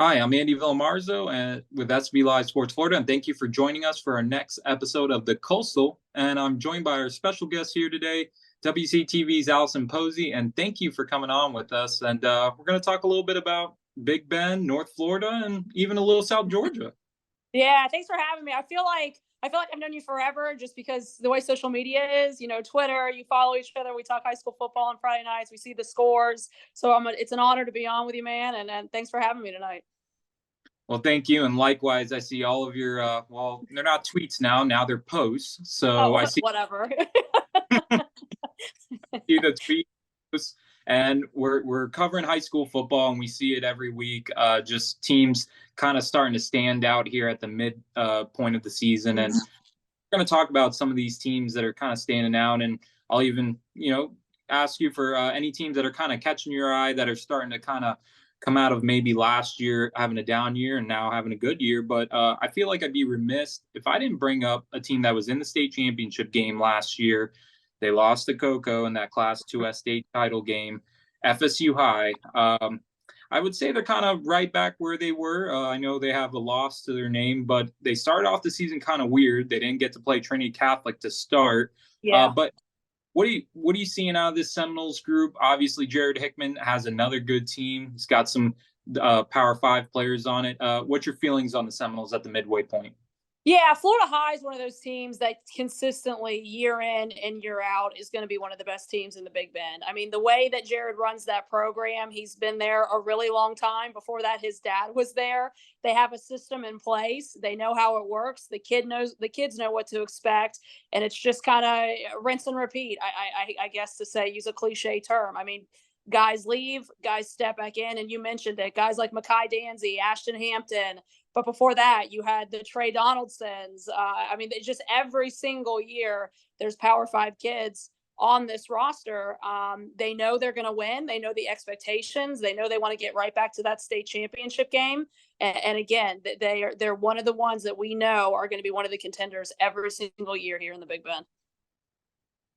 Hi, I'm Andy Villamarzo and with SBLive Sports Florida, and thank you for joining us for our next episode of The Coastal. And I'm joined by our special guest here today, WCTV's Alison Posey, and thank you for coming on with us. And we're going to talk a little bit about Big Bend, North Florida, and even a little South Georgia. Yeah, thanks for having me. I feel like I've known you forever just because the way social media is, Twitter, you follow each other. We talk high school football on Friday nights. We see the scores. So it's an honor to be on with you, man. And thanks for having me tonight. Well, thank you. And likewise, I see all of your, well, they're not tweets now. Now they're posts. So I Oh, see whatever. the tweets, and we're covering high school football, and we see it every week. Just teams kind of starting to stand out here at the mid point of the season, and we're going to talk about some of these teams that are kind of standing out. And I'll even ask you for any teams that are kind of catching your eye that are starting to kind of come out of maybe last year having a down year and now having a good year. But I feel like I'd be remiss if I didn't bring up a team that was in the state championship game last year. They lost to Cocoa in that Class 2S state title game, FSU High. I would say they're kind of right back where they were. I know they have a loss to their name, but they started off the season kind of weird. They didn't get to play Trinity Catholic to start. Yeah. But what are you seeing out of this Seminoles group? Obviously, Jared Hickman has another good team. He's got some Power 5 players on it. What's your feelings on the Seminoles at the midway point? Yeah, Florida High is one of those teams that consistently, year in and year out, is going to be one of the best teams in the Big Bend. I mean, the way that Jared runs that program, he's been there a really long time. Before that, his dad was there. They have a system in place. They know how it works. The kids know what to expect, and it's just kind of rinse and repeat. I guess to say, use a cliche term. I mean, guys leave, guys step back in, and you mentioned it. Guys like Makai Danzy, Ashton Hampton. But before that, you had the Trey Donaldsons. I mean, just every single year, there's Power 5 kids on this roster. They know they're going to win. They know the expectations. They know they want to get right back to that state championship game. And again, they're one of the ones that we know are going to be one of the contenders every single year here in the Big Bend.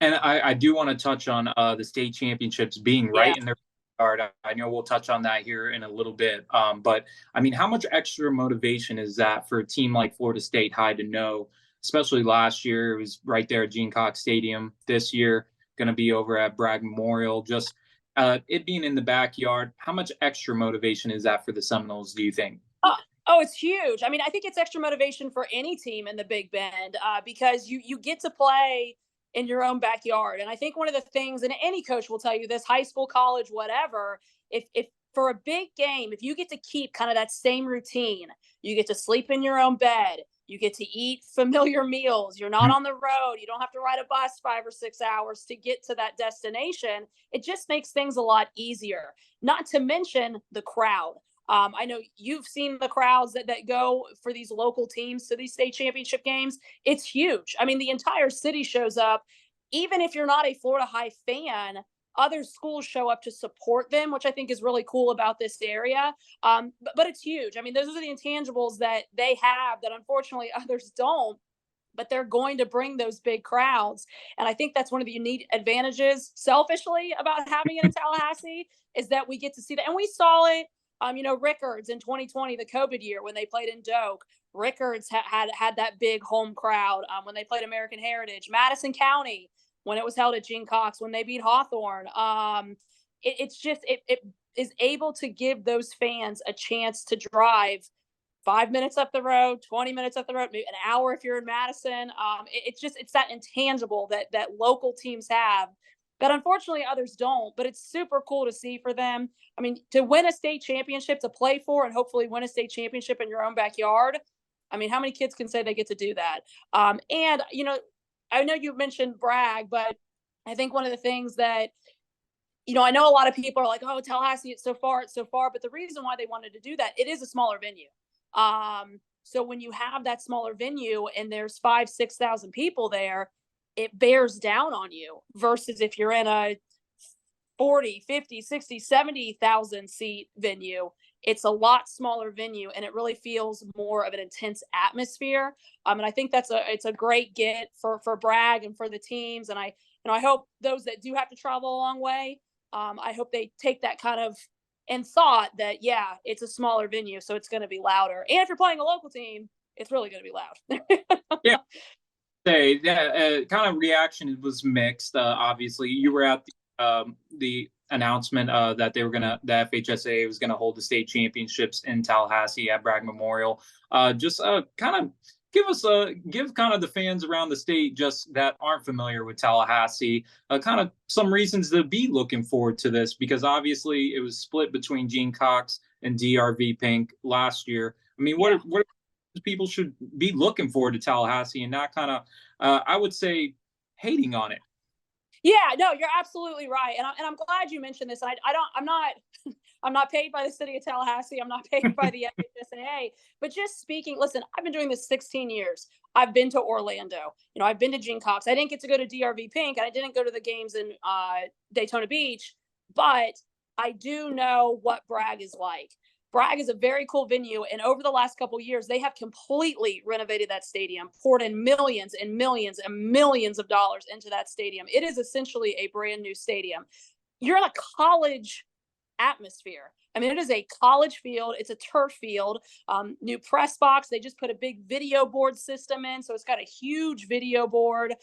And I do want to touch on the state championships being right in their regard. I know we'll touch on that here in a little bit. But I mean, how much extra motivation is that for a team like Florida State High to know, especially last year, it was right there at Gene Cox Stadium. This year, going to be over at Bragg Memorial. Just it being in the backyard, how much extra motivation is that for the Seminoles, do you think? Oh, it's huge. I mean, I think it's extra motivation for any team in the Big Bend because you get to play in your own backyard. And I think one of the things, and any coach will tell you this, high school, college, whatever, if for a big game, if you get to keep kind of that same routine, you get to sleep in your own bed, you get to eat familiar meals, you're not on the road, you don't have to ride a bus 5 or 6 hours to get to that destination. It just makes things a lot easier, not to mention the crowd. I know you've seen the crowds that go for these local teams to these state championship games. It's huge. I mean, the entire city shows up. Even if you're not a Florida High fan, other schools show up to support them, which I think is really cool about this area. But it's huge. I mean, those are the intangibles that they have that unfortunately others don't. But they're going to bring those big crowds. And I think that's one of the unique advantages, selfishly, about having it in Tallahassee, is that we get to see that. And we saw it. Rickards in 2020, the COVID year, when they played in Doak, Rickards had that big home crowd when they played American Heritage. Madison County, when it was held at Gene Cox, when they beat Hawthorne. It is able to give those fans a chance to drive 5 minutes up the road, 20 minutes up the road, maybe an hour if you're in Madison. It's that intangible that local teams have that unfortunately others don't, but it's super cool to see for them. I mean, to win a state championship, to play for and hopefully win a state championship in your own backyard. I mean, how many kids can say they get to do that? I know you mentioned Bragg, but I think one of the things that, I know a lot of people are like, oh, Tallahassee, it's so far. But the reason why they wanted to do that, it is a smaller venue. So when you have that smaller venue and there's 5,000-6,000 people there, it bears down on you versus if you're in a 40, 50, 60, 70,000 seat venue, it's a lot smaller venue and it really feels more of an intense atmosphere. And I think it's a great get for Bragg and for the teams. And I hope those that do have to travel a long way, I hope they take that kind of and thought that, yeah, it's a smaller venue, so it's going to be louder. And if you're playing a local team, it's really going to be loud. Yeah. Say kind of reaction was mixed. Obviously, you were at the announcement that the FHSAA was gonna hold the state championships in Tallahassee at Bragg Memorial. Just kind of give kind of the fans around the state just that aren't familiar with Tallahassee kind of some reasons to be looking forward to this, because obviously it was split between Gene Cox and DRV Pink last year. I mean, what people should be looking forward to Tallahassee and not kind of, I would say, hating on it. Yeah, no, you're absolutely right, and I'm glad you mentioned this. I'm not I'm not paid by the city of Tallahassee. I'm not paid by the FHSAA. But just speaking, listen, I've been doing this 16 years. I've been to Orlando. I've been to Gene Cox. I didn't get to go to DRV Pink, and I didn't go to the games in Daytona Beach, but I do know what Bragg is like. Bragg is a very cool venue, and over the last couple of years, they have completely renovated that stadium, poured in millions and millions and millions of dollars into that stadium. It is essentially a brand new stadium. You're in a college atmosphere. I mean, it is a college field. It's a turf field. New press box. They just put a big video board system in, so it's got a huge video board.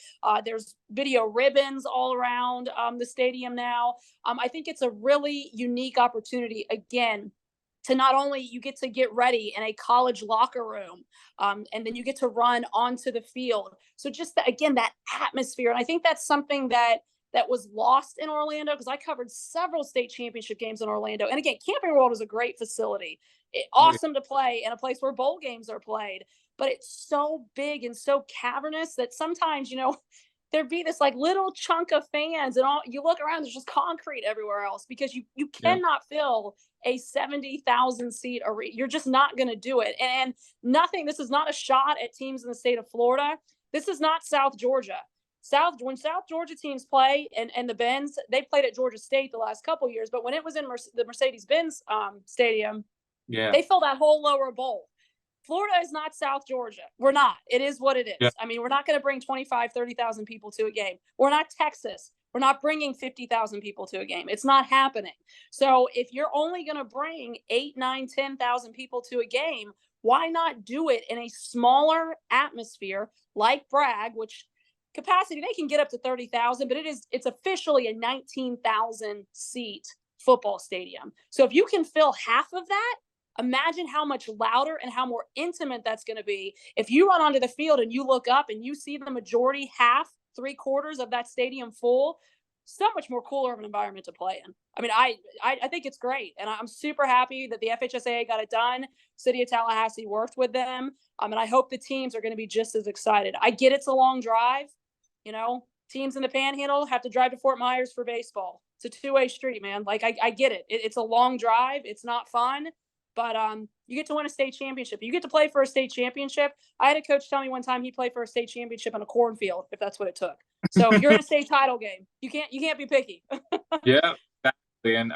There's video ribbons all around the stadium now. I think it's a really unique opportunity, again, to not only you get to get ready in a college locker room, and then you get to run onto the field. So just again, that atmosphere. And I think that's something that was lost in Orlando, because I covered several state championship games in Orlando. And again, Camping World is a great facility. Awesome to play in a place where bowl games are played. But it's so big and so cavernous that sometimes, there'd be this like little chunk of fans, and all you look around, there's just concrete everywhere else, because you cannot fill a 70,000 seat arena. You're just not going to do it. And nothing, this is not a shot at teams in the state of Florida. This is not South Georgia. When South Georgia teams play and the Benz, they played at Georgia State the last couple of years, but when it was in the Mercedes-Benz stadium, they fill that whole lower bowl. Florida is not South Georgia. We're not. It is what it is. Yeah. I mean, we're not going to bring 25, 30,000 people to a game. We're not Texas. We're not bringing 50,000 people to a game. It's not happening. So if you're only going to bring 8, 9, 10,000 people to a game, why not do it in a smaller atmosphere like Bragg, which capacity, they can get up to 30,000, but it's officially a 19,000 seat football stadium. So if you can fill half of that, imagine how much louder and how more intimate that's going to be. If you run onto the field and you look up and you see the majority, half, 3/4 of that stadium full, so much more cooler of an environment to play in. I mean, I think it's great. And I'm super happy that the FHSAA got it done. City of Tallahassee worked with them. And I hope the teams are going to be just as excited. I get it's a long drive. Teams in the Panhandle have to drive to Fort Myers for baseball. It's a two-way street, man. Like, I get it. It's a long drive. It's not fun. But you get to win a state championship. You get to play for a state championship. I had a coach tell me one time he played for a state championship in a cornfield, if that's what it took. So if you're in a state title game, you can't be picky. Yeah, exactly. And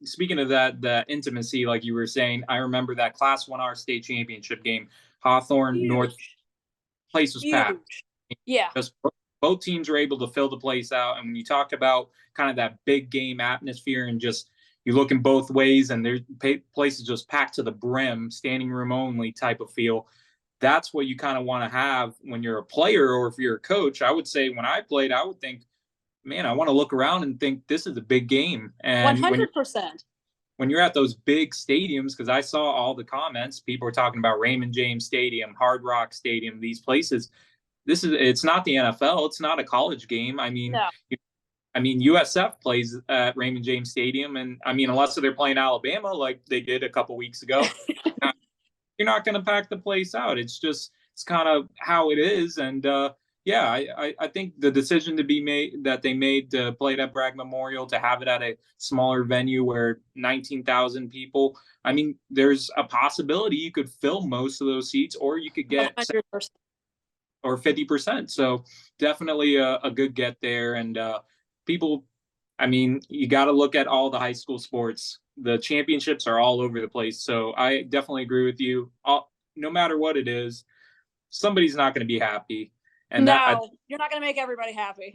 speaking of that, the intimacy, like you were saying, I remember that Class 1R state championship game, Hawthorne North. Place was packed. Yeah. Just both teams were able to fill the place out. And when you talk about kind of that big game atmosphere and just you look in both ways and there's places just packed to the brim, standing room only type of feel. That's what you kind of want to have when you're a player, or if you're a coach. I would say when I played, I would think, man, I want to look around and think this is a big game. And 100%. When you're at those big stadiums, because I saw all the comments, people were talking about Raymond James Stadium, Hard Rock Stadium, these places. It's not the NFL. It's not a college game. I mean, no. USF plays at Raymond James Stadium, and unless they're playing Alabama like they did a couple weeks ago, you're not going to pack the place out. It's kind of how it is. And I think the decision that they made to play it at Bragg Memorial, to have it at a smaller venue where 19,000 people, there's a possibility you could fill most of those seats, or you could get 100%. or 50%. So definitely a good get there. And people, you got to look at all the high school sports. The championships are all over the place. So I definitely agree with you. No matter what it is, somebody's not going to be happy. And No, you're not going to make everybody happy.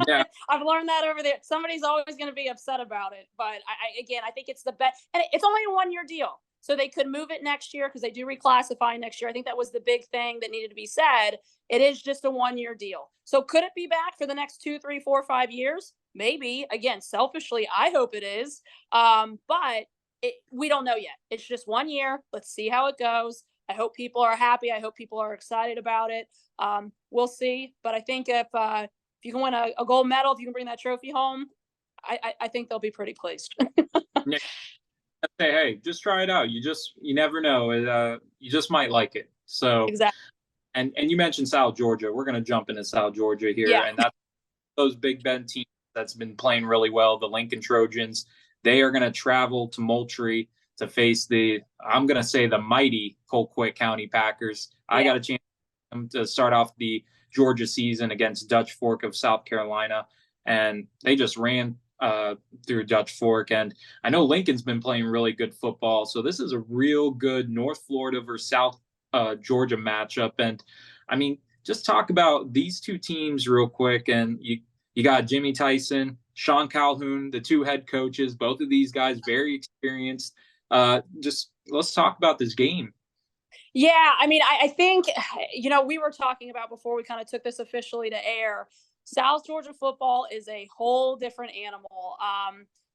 yeah, I've learned that over there. Somebody's always going to be upset about it. But again, I think it's the best. And it's only a 1 year deal. So they could move it next year because they do reclassify next year. I think that was the big thing that needed to be said. It is just a 1 year deal. So could it be back for the next 2, 3, 4, 5 years? Maybe. Again, selfishly, I hope it is. But we don't know yet. It's just 1 year. Let's see how it goes. I hope people are happy. I hope people are excited about it. We'll see. But I think if you can win a gold medal, if you can bring that trophy home, I think they'll be pretty pleased. Say, hey, just try it out. You never know. You just might like it. So Exactly. And you mentioned South Georgia. We're going to jump into South Georgia here, Yeah. and that's those Big Bend teams that's been playing really well. The Lincoln Trojans. They are going to travel to Moultrie to face I'm going to say the mighty Colquitt County Packers. Yeah. I got a chance to start off the Georgia season against Dutch Fork of South Carolina, and they just ran through Dutch Fork. And I know Lincoln's been playing really good football, so this is a real good North Florida versus South Georgia matchup. And I mean, just talk about these two teams real quick. And you got Jimmy Tyson, Sean Calhoun, the two head coaches, both of these guys very experienced. Just let's talk about this game. Yeah, I mean, I think, we were talking about before we kind of took this officially to air, South Georgia football is a whole different animal.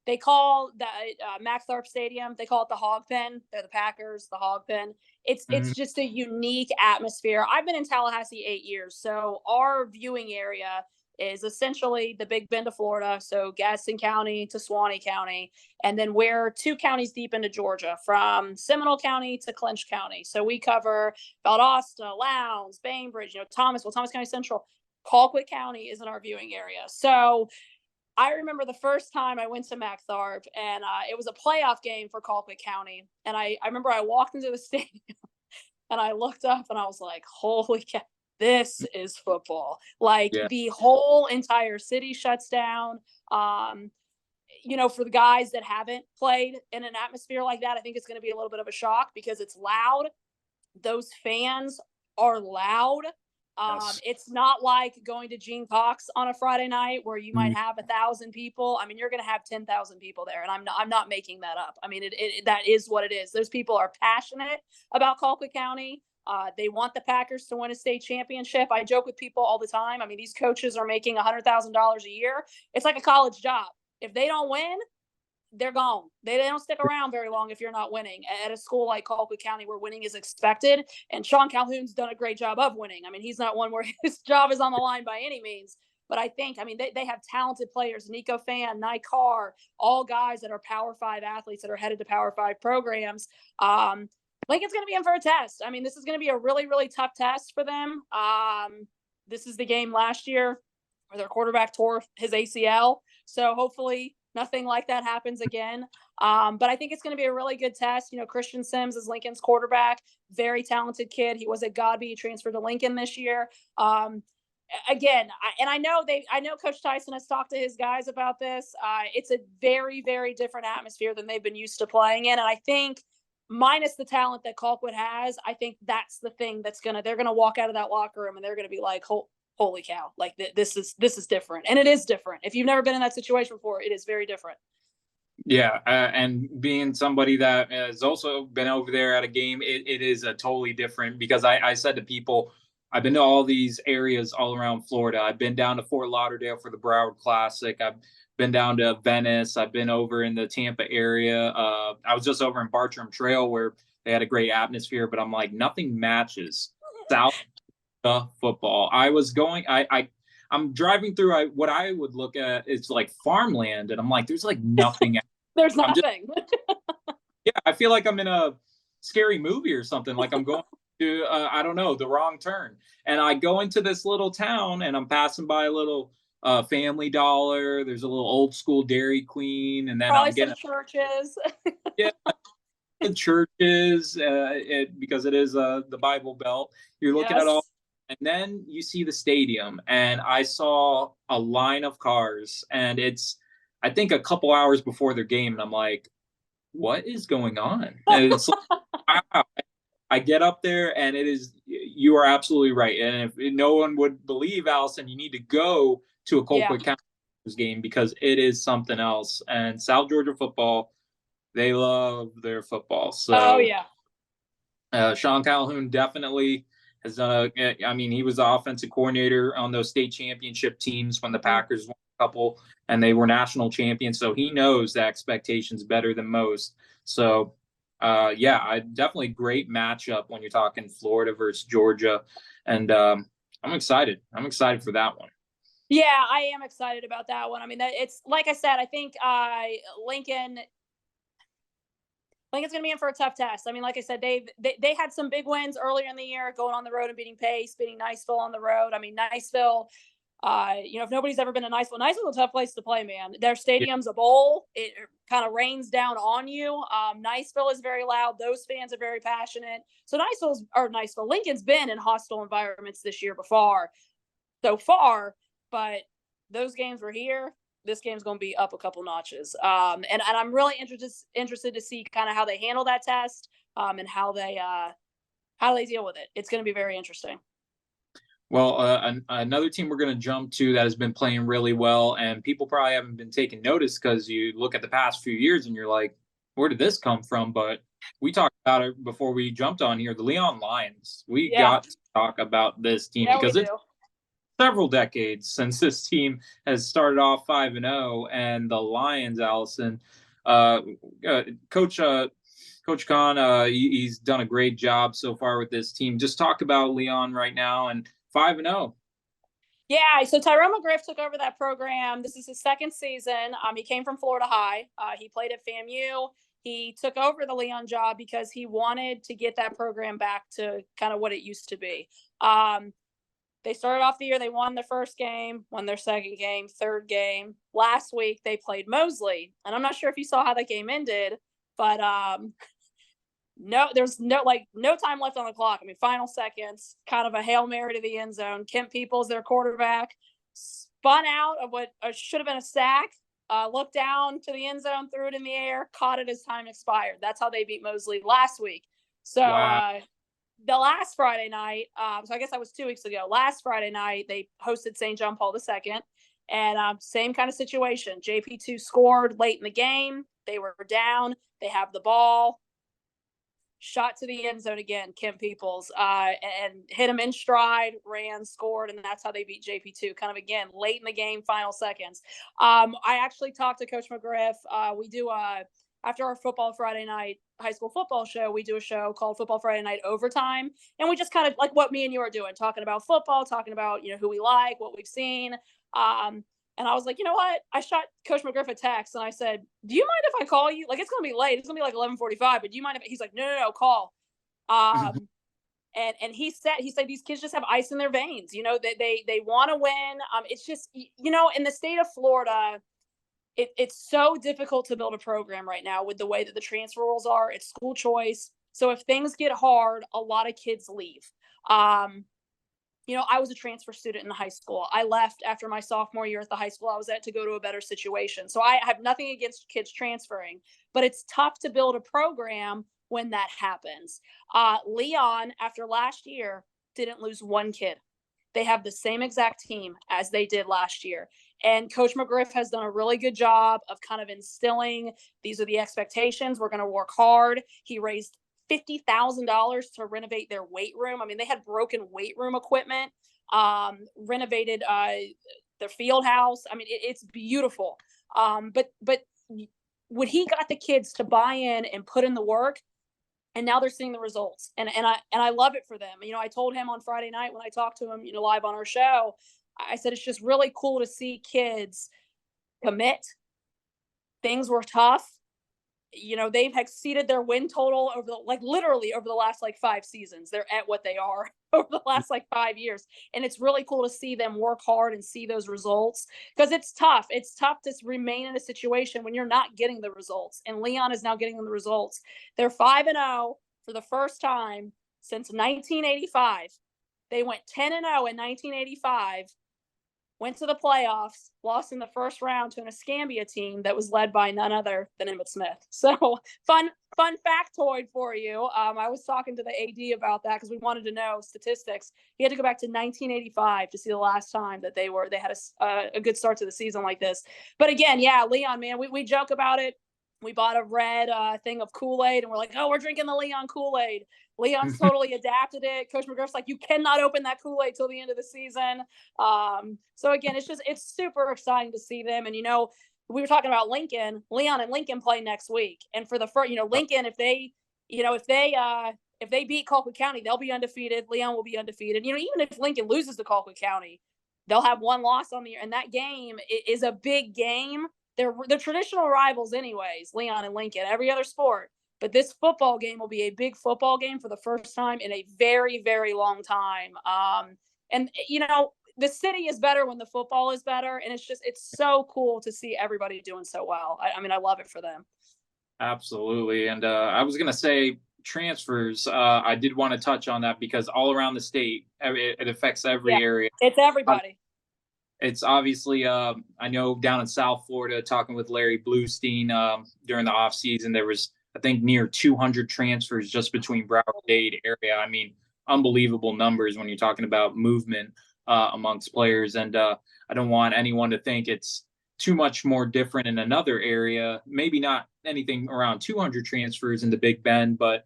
They call that Max Tharp Stadium, they call it the Hog Pen. They're the Packers, the Hog Pen. It's just a unique atmosphere. I've been in Tallahassee 8 years, so our viewing area is essentially the Big Bend of Florida, so Gadsden County to Suwannee County, and then we're 2 counties deep into Georgia, from Seminole County to Clinch County. So we cover Valdosta, Lowndes, Bainbridge, Thomas County Central. Colquitt County is in our viewing area. So I remember the first time I went to Mac Tharp, and it was a playoff game for Colquitt County. And I remember I walked into the stadium and I looked up and I was like, holy cow, this is football. Like the whole entire city shuts down. For the guys that haven't played in an atmosphere like that, I think it's going to be a little bit of a shock because it's loud. Those fans are loud. Yes. It's not like going to Gene Cox on a Friday night where you might have 1,000 people. I mean, you're going to have 10,000 people there, and I'm not making that up. I mean, that is what it is. Those people are passionate about Colquitt County. They want the Packers to win a state championship. I joke with people all the time. I mean, these coaches are making $100,000 a year. It's like a college job. If they don't win, they're gone. They don't stick around very long if you're not winning at a school like Colquitt County where winning is expected. And Sean Calhoun's done a great job of winning. I mean, he's not one where his job is on the line by any means. But I think, they have talented players, Nico Fan, Nye Carr, all guys that are Power 5 athletes that are headed to Power 5 programs. Lincoln's going to be in for a test. I mean, this is going to be a really, really tough test for them. This is the game last year where their quarterback tore his ACL. So hopefully nothing like that happens again. But I think it's going to be a really good test. Christian Sims is Lincoln's quarterback, very talented kid. He was at Godby, transferred to Lincoln this year. Again, I know Coach Tyson has talked to his guys about this. It's a very, very different atmosphere than they've been used to playing in. And I think minus the talent that Colquitt has, I think that's the thing they're going to walk out of that locker room and they're going to be like, holy cow, like this is different. And it is different. If you've never been in that situation before, it is very different. Yeah. And being somebody that has also been over there at a game, it is a totally different, because I said to people, I've been to all these areas all around Florida. I've been down to Fort Lauderdale for the Broward Classic. I've been down to Venice. I've been over in the Tampa area. I was just over in Bartram Trail where they had a great atmosphere, but I'm like, nothing matches South football. I'm driving through what I would look at is like farmland, and I'm like, there's like nothing. There's nothing. I feel like I'm in a scary movie or something. Like I'm going to I don't know, the wrong turn. And I go into this little town and I'm passing by a little Family Dollar. There's a little old school Dairy Queen, and then probably I'm getting some churches. Yeah, the churches, because it is the Bible Belt. You're looking at all, and then you see the stadium, and I saw a line of cars, and it's, I think, a couple hours before their game, and I'm like, what is going on? And it's like, wow. I get up there, and it is, you are absolutely right. And if no one would believe, Allison, you need to go to a Colquitt County game because it is something else. And South Georgia football, they love their football. So, Sean Calhoun definitely has done he was the offensive coordinator on those state championship teams when the Packers won a couple and they were national champions. So he knows the expectations better than most. So, I definitely great matchup when you're talking Florida versus Georgia. And I'm excited. I'm excited for that one. Yeah, I am excited about that one. I mean, it's like I said, I think Lincoln's going to be in for a tough test. I mean, like I said, they had some big wins earlier in the year, going on the road and beating Pace, beating Niceville on the road. I mean, Niceville, if nobody's ever been to Niceville's a tough place to play, man. Their stadium's a bowl. It kind of rains down on you. Niceville is very loud. Those fans are very passionate. So Lincoln's been in hostile environments this year so far, but those games were here. This game's going to be up a couple notches. And I'm really interested to see kind of how they handle that test and how they deal with it. It's going to be very interesting. Well, another team we're going to jump to that has been playing really well, and people probably haven't been taking notice because you look at the past few years and you're like, where did this come from? But we talked about it before we jumped on here, the Leon Lions. We got to talk about this team because it's several decades since this team has started off 5-0, and the Lions, Allison, Coach Khan, he's done a great job so far with this team. Just talk about Leon right now and 5-0. Yeah, so Tyrone McGriff took over that program. This is his second season. He came from Florida High. He played at FAMU. He took over the Leon job because he wanted to get that program back to kind of what it used to be. They started off the year, they won their first game, won their second game, third game. Last week, they played Mosley. And I'm not sure if you saw how that game ended, but there's no time left on the clock. I mean, final seconds, kind of a Hail Mary to the end zone. Kent Peoples, their quarterback, spun out of what should have been a sack, looked down to the end zone, threw it in the air, caught it as time expired. That's how they beat Mosley last week. So, wow. The last Friday night, so I guess that was 2 weeks ago. Last Friday night, they hosted St. John Paul II, and same kind of situation. JP2 scored late in the game. They were down. They have the ball. Shot to the end zone again, Kent Peoples, and hit him in stride, ran, scored, and that's how they beat JP2. Kind of, again, late in the game, final seconds. I actually talked to Coach McGriff. We do after our Football Friday night high school football show, we do a show called Football Friday Night Overtime. And we just kind of like what me and you are doing, talking about football, talking about, who we like, what we've seen. And I was like, you know what? I shot Coach McGriff a text and I said, do you mind if I call you? Like, it's going to be late. It's going to be like 11:45, but do you mind if he's like, no, call. And he said these kids just have ice in their veins. They want to win. It's just, in the state of Florida, it's so difficult to build a program right now with the way that the transfer rules are. It's school choice. So if things get hard, a lot of kids leave. I was a transfer student in high school. I left after my sophomore year at the high school I was at to go to a better situation. So I have nothing against kids transferring, but it's tough to build a program when that happens. Leon, after last year, didn't lose one kid. They have the same exact team as they did last year. And Coach McGriff has done a really good job of kind of instilling, these are the expectations. We're going to work hard. He raised $50,000 to renovate their weight room. I mean, they had broken weight room equipment, renovated their field house. I mean, it's beautiful. But when he got the kids to buy in and put in the work, and now they're seeing the results. And I love it for them. I told him on Friday night when I talked to him, live on our show, I said, it's just really cool to see kids commit. Things were tough. They've exceeded their win total literally over the last 5 seasons. They're at what they are over the last 5 years. And it's really cool to see them work hard and see those results because it's tough. It's tough to remain in a situation when you're not getting the results. And Leon is now getting them the results. They're 5-0 for the first time since 1985. They went 10-0 in 1985. went to the playoffs, lost in the first round to an Escambia team that was led by none other than Emmitt Smith. So fun factoid for you. I was talking to the AD about that because we wanted to know statistics. He had to go back to 1985 to see the last time that they had a good start to the season like this. But again, yeah, Leon, man, we joke about it. We bought a red thing of Kool-Aid, and we're like, oh, we're drinking the Leon Kool-Aid. Leon's totally adapted it. Coach McGriff's like, you cannot open that Kool-Aid till the end of the season. So again, it's super exciting to see them. And, we were talking about Lincoln. Leon and Lincoln play next week. And for the first, Lincoln, if they beat Colquitt County, they'll be undefeated. Leon will be undefeated. Even if Lincoln loses to Colquitt County, they'll have one loss on the year. And that game is a big game. They're traditional rivals anyways, Leon and Lincoln, every other sport. But this football game will be a big football game for the first time in a very, very long time. And the city is better when the football is better. And it's so cool to see everybody doing so well. I love it for them. Absolutely. And I was going to say transfers. I did want to touch on that because all around the state, it affects every area. It's everybody. It's obviously, I know down in South Florida, talking with Larry Bluestein during the offseason, there was, I think, near 200 transfers just between Broward-Dade area. I mean, unbelievable numbers when you're talking about movement amongst players. And I don't want anyone to think it's too much more different in another area. Maybe not anything around 200 transfers in the Big Bend, but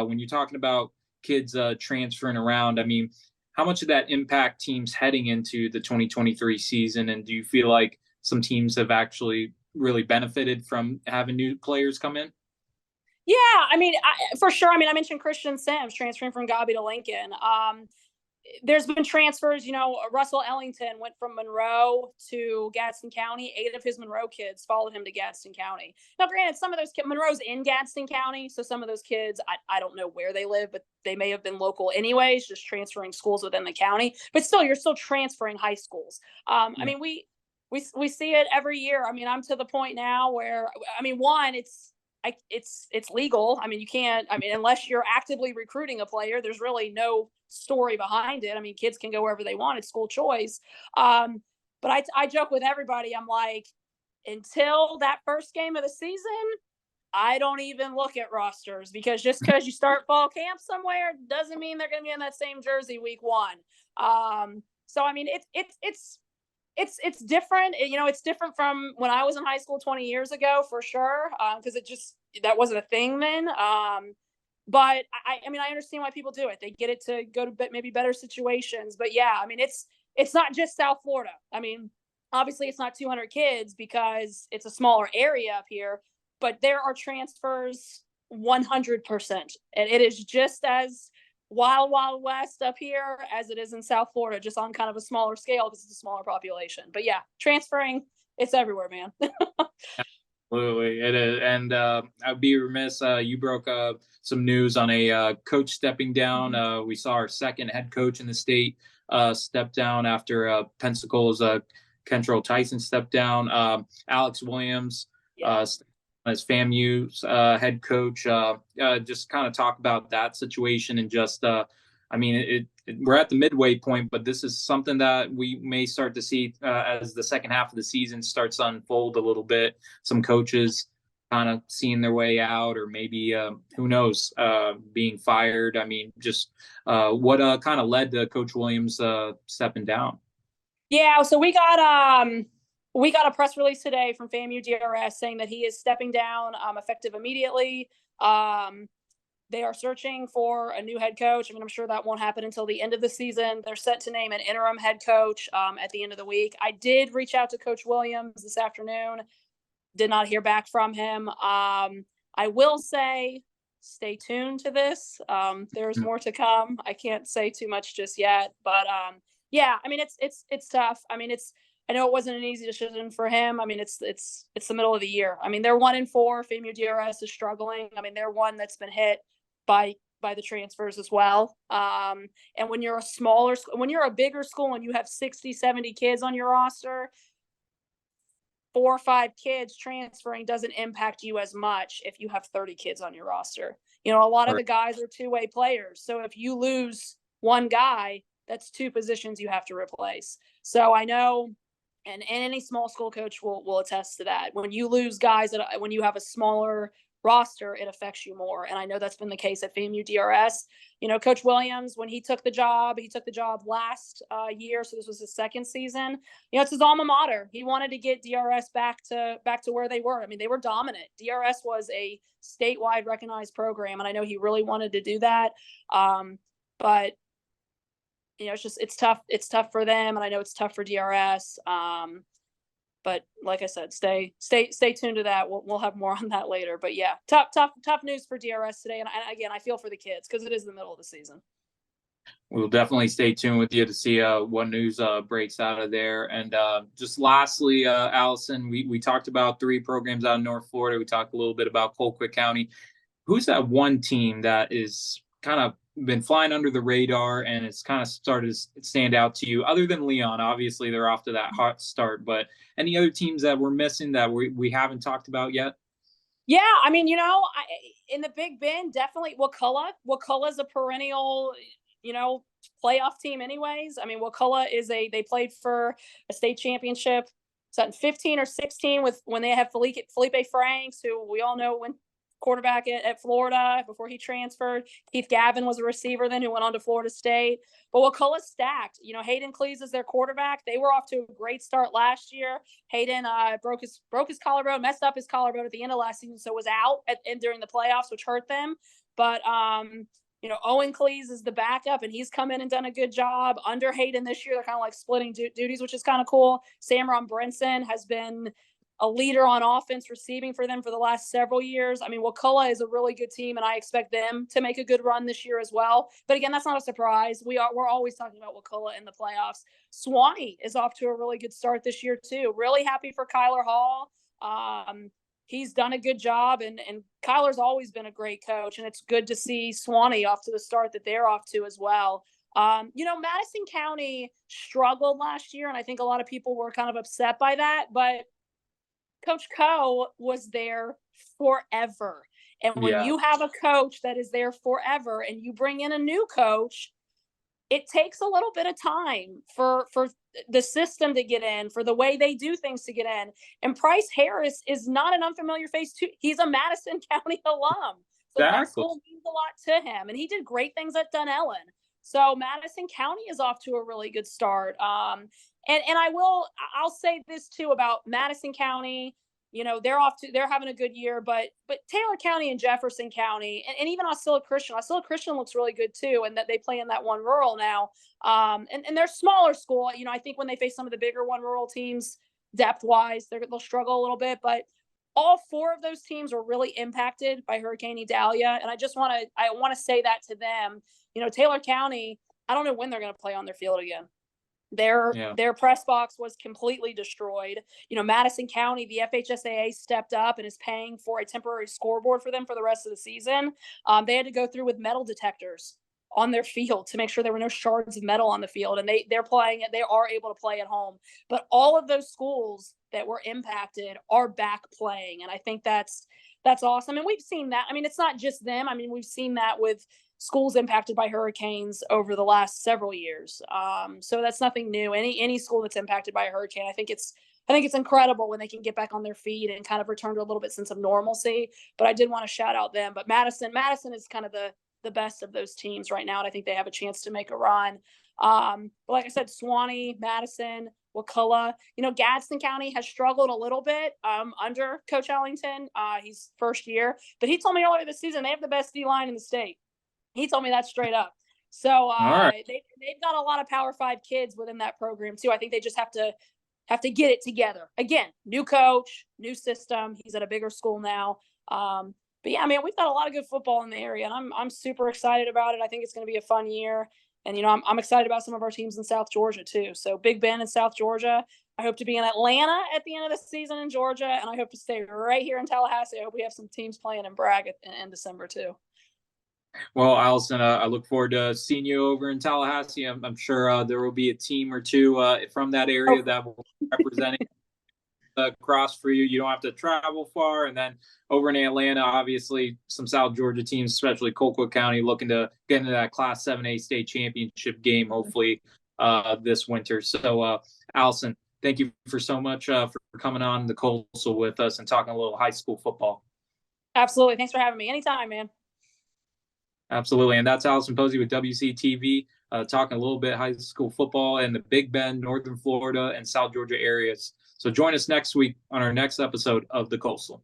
when you're talking about kids transferring around, I mean, how much of that impact teams heading into the 2023 season? And do you feel like some teams have actually really benefited from having new players come in? Yeah, for sure. I mentioned Christian Sims transferring from Gobby to Lincoln. There's been transfers. Russell Ellington went from Monroe to Gadsden County. 8 of his Monroe kids followed him to Gadsden County. Now, granted, some of those kids, Monroe's in Gadsden County, so some of those kids, I don't know where they live, but they may have been local anyways, just transferring schools within the county. But still, you're still transferring high schools. We see it every year. I'm to the point now where, one, it's legal. You can't, unless you're actively recruiting a player, there's really no story behind it. Kids can go wherever they want. It's school choice. But I joke with everybody. I'm like, until that first game of the season, I don't even look at rosters, because just because you start fall camp somewhere doesn't mean they're going to be in that same jersey week 1. So it's different. It's different from when I was in high school 20 years ago, for sure. Because that wasn't a thing then. But I understand why people do it. They get it to go to maybe better situations. But yeah, it's not just South Florida. Obviously it's not 200 kids because it's a smaller area up here, but there are transfers 100%. And it is just as wild west up here as it is in South Florida, just on kind of a smaller scale because it's a smaller population. But yeah, transferring, it's everywhere, man. Absolutely, it is. And I'd be remiss, you broke some news on a coach stepping down. We saw our second head coach in the state step down after Pensacola's Kentrell Tyson stepped down. Alex Williams as FAMU's head coach. Just kind of talk about that situation and just, we're at the midway point, but this is something that we may start to see as the second half of the season starts to unfold a little bit. Some coaches kind of seeing their way out, or maybe, who knows, being fired. What kind of led to Coach Williams stepping down? Yeah, so we got a press release today from FAMU DRS saying that he is stepping down effective immediately. They are searching for a new head coach. I'm sure that won't happen until the end of the season. They're set to name an interim head coach at the end of the week. I did reach out to Coach Williams this afternoon. Did not hear back from him. I will say, stay tuned to this. There's more to come. I can't say too much just yet, but yeah, it's tough. I know it wasn't an easy decision for him. It's the middle of the year. They're 1-4. FAMU DRS is struggling. They're one that's been hit by the transfers as well. And when you're a bigger school and you have 60, 70 kids on your roster, 4 or 5 kids transferring doesn't impact you as much if you have 30 kids on your roster. A lot of the guys are two-way players. So if you lose one guy, that's 2 positions you have to replace. So I know, and any small school coach will attest to that. When you lose guys, when you have a smaller roster, it affects you more. And I know that's been the case at FAMU DRS. Coach Williams, when he took the job last year, so this was his second season. It's his alma mater. He wanted to get DRS back to where they were. I mean, they were dominant. DRS was a statewide recognized program, and I know he really wanted to do that. But it's tough. It's tough for them, and I know it's tough for DRS. But like I said, stay tuned to that. We'll have more on that later. But yeah, tough news for DRS today. And again, I feel for the kids because it is the middle of the season. We'll definitely stay tuned with you to see what news breaks out of there. And just lastly, Allison, we talked about 3 programs out in North Florida. We talked a little bit about Colquitt County. Who's that one team that is kind of been flying under the radar and it's kind of started to stand out to you, other than Leon? Obviously, they're off to that hot start, but any other teams that we're missing that we haven't talked about yet? Yeah, I mean, in the Big Bend, definitely Wakulla. Wakulla is a perennial, playoff team anyways. I mean, Wakulla they played for a state championship. So in 15 or 16 when they have Felipe Franks, who we all know when quarterback at Florida before he transferred. Keith Gavin was a receiver then who went on to Florida State. But Wakulla's stacked. Hayden Cleese is their quarterback. They were off to a great start last year. Hayden broke his collarbone, messed up his collarbone at the end of last season, so was out during the playoffs, which hurt them. But Owen Cleese is the backup, and he's come in and done a good job under Hayden this year. They're kind of like splitting duties, which is kind of cool. Samron Brinson has been a leader on offense receiving for them for the last several years. I mean, Wakulla is a really good team, and I expect them to make a good run this year as well. But again, that's not a surprise. We're always talking about Wakulla in the playoffs. Suwannee is off to a really good start this year too. Really happy for Kyler Hall. He's done a good job, and Kyler's always been a great coach, and it's good to see Suwannee off to the start that they're off to as well. Madison County struggled last year, and I think a lot of people were kind of upset by that, but Coach Coe was there forever. And when you have a coach that is there forever and you bring in a new coach, it takes a little bit of time for the system to get in, for the way they do things to get in. And Price Harris is not an unfamiliar face too. He's a Madison County alum. So that school means a lot to him. And he did great things at Dunellen. So Madison County is off to a really good start. And I'll say this too about Madison County. They're having a good year, but Taylor County and Jefferson County and even Osceola Christian looks really good too. And that they play in that one rural now. And they're smaller school. I think when they face some of the bigger one rural teams depth wise, they'll struggle a little bit, but all 4 of those teams were really impacted by Hurricane Idalia. And I want to say that to them. Taylor County, I don't know when they're going to play on their field again. Their press box was completely destroyed. Madison County, the FHSAA stepped up and is paying for a temporary scoreboard for them for the rest of the season. They had to go through with metal detectors on their field to make sure there were no shards of metal on the field. And they're playing it. They are able to play at home. But all of those schools that were impacted are back playing. And I think that's awesome. And we've seen that. I mean, it's not just them. I mean, we've seen that with schools impacted by hurricanes over the last several years. So that's nothing new. Any school that's impacted by a hurricane, I think it's incredible when they can get back on their feet and kind of return to a little bit sense of normalcy. But I did want to shout out them. But Madison is kind of the best of those teams right now, and I think they have a chance to make a run. But like I said, Suwannee, Madison, Wakulla. Gadsden County has struggled a little bit under Coach Ellington. He's first year, but he told me earlier this season they have the best D-line in the state. He told me that straight up. So they've got a lot of Power 5 kids within that program too. I think they just have to get it together. Again, new coach, new system. He's at a bigger school now. But yeah, man, we've got a lot of good football in the area, and I'm super excited about it. I think it's going to be a fun year. And, I'm excited about some of our teams in South Georgia too. So Big Bend in South Georgia. I hope to be in Atlanta at the end of the season in Georgia, and I hope to stay right here in Tallahassee. I hope we have some teams playing in Bragg in December too. Well, Allison, I look forward to seeing you over in Tallahassee. I'm sure there will be a team or two from that area that will be representing across for you. You don't have to travel far. And then over in Atlanta, obviously, some South Georgia teams, especially Colquitt County, looking to get into that Class 7A state championship game, hopefully this winter. So, Alison, thank you for so much for coming on the Coastal with us and talking a little high school football. Absolutely. Thanks for having me. Anytime, man. Absolutely. And that's Alison Posey with WCTV, talking a little bit high school football in the Big Bend, Northern Florida, and South Georgia areas. So join us next week on our next episode of The Coastal.